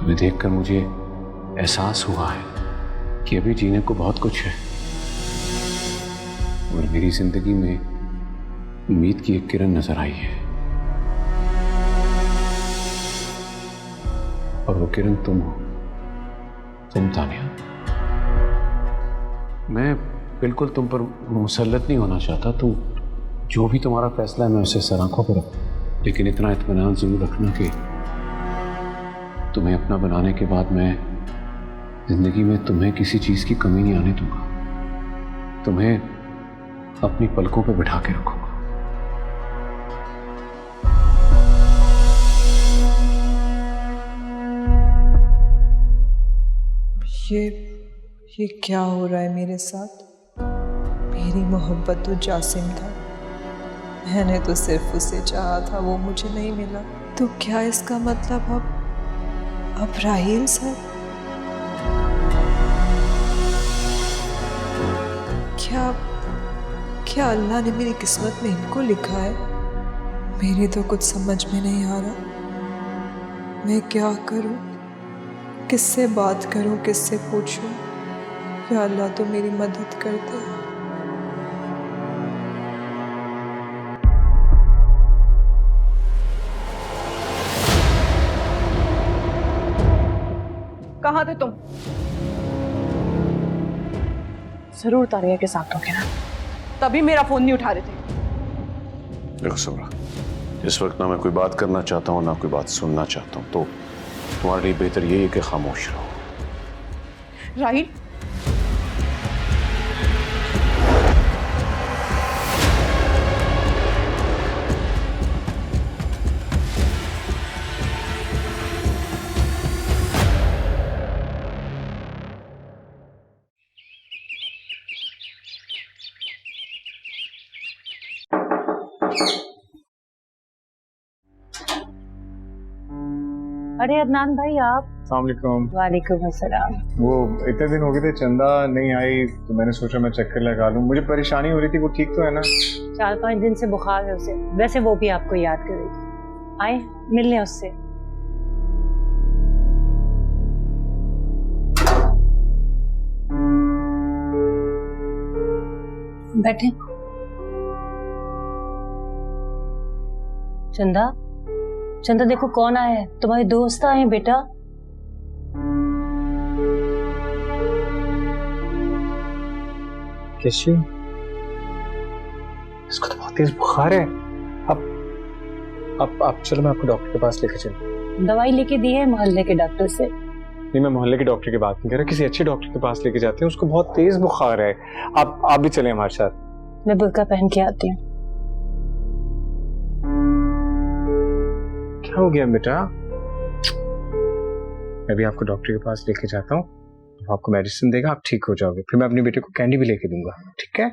तुम्हें देखकर मुझे एहसास हुआ है कि अभी जीने को बहुत कुछ है और मेरी जिंदगी में उम्मीद की एक किरण नजर आई है और वो किरण तुम हो, तुम तानिया। मैं बिल्कुल तुम पर मुसल्लत नहीं होना चाहता। तुम जो भी तुम्हारा फैसला है मैं उसे सर आंखों पर रखूं, लेकिन इतना इत्मीनान जरूर रखना कि तुम्हें अपना बनाने के बाद मैं जिंदगी में तुम्हें किसी चीज की कमी नहीं आने दूंगा। तुम्हें अपनी पलकों पे बिठा के रखूंगा। ये क्या हो रहा है मेरे साथ? मेरी मोहब्बत तो जासिम था, मैंने तो सिर्फ उसे चाहा था, वो मुझे नहीं मिला। तो क्या इसका मतलब अब राहील सर? क्या अल्लाह ने मेरी किस्मत में इनको लिखा है? मेरी तो कुछ समझ में नहीं आ रहा। मैं क्या करूं, किससे बात करूं, किससे पूछूं? या अल्लाह तो मेरी मदद कर दे। कहाँ थे तुम? जरूर तारिया के साथ होगे ना, तभी मेरा फोन नहीं उठा रहे थे। देखो समरा, इस वक्त ना मैं कोई बात करना चाहता हूँ ना कोई बात सुनना चाहता हूँ, तो तुम्हारे लिए बेहतर यही है कि खामोश रहो। राहील, अरे अदनान भाई आप। अस्सलाम वालेकुम। वालेकुम अस्सलाम। वो इतने दिन हो गए थे, चंदा नहीं आई तो मैंने सोचा मैं चक्कर लगा लूं। मुझे परेशानी हो रही थी, वो ठीक तो है ना? 4-5 दिन से बुखार है उसे, वैसे वो भी आपको याद करेगी। आए मिलने उससे। बैठे। चंदा, चंदा देखो कौन आया है, तुम्हारे दोस्त आए हैं बेटा। कैसी? इसको तो बहुत तेज बुखार है। अब चलो मैं आपको डॉक्टर के पास लेकर चलूं। दवाई लेके दी है मोहल्ले के डॉक्टर से। नहीं, मैं मोहल्ले के डॉक्टर की बात नहीं कर रहा, किसी अच्छे डॉक्टर के पास लेके जाते हैं, उसको बहुत तेज बुखार है। आप भी चलें हमारे साथ। मैं बुर्का पहन के आती हूँ। क्या हो गया बेटा? मैं भी आपको डॉक्टर के पास लेके जाता हूँ, आपको मेडिसिन देगा, आप ठीक हो जाओगे, फिर मैं अपने बेटे को कैंडी भी लेके दूंगा, ठीक है?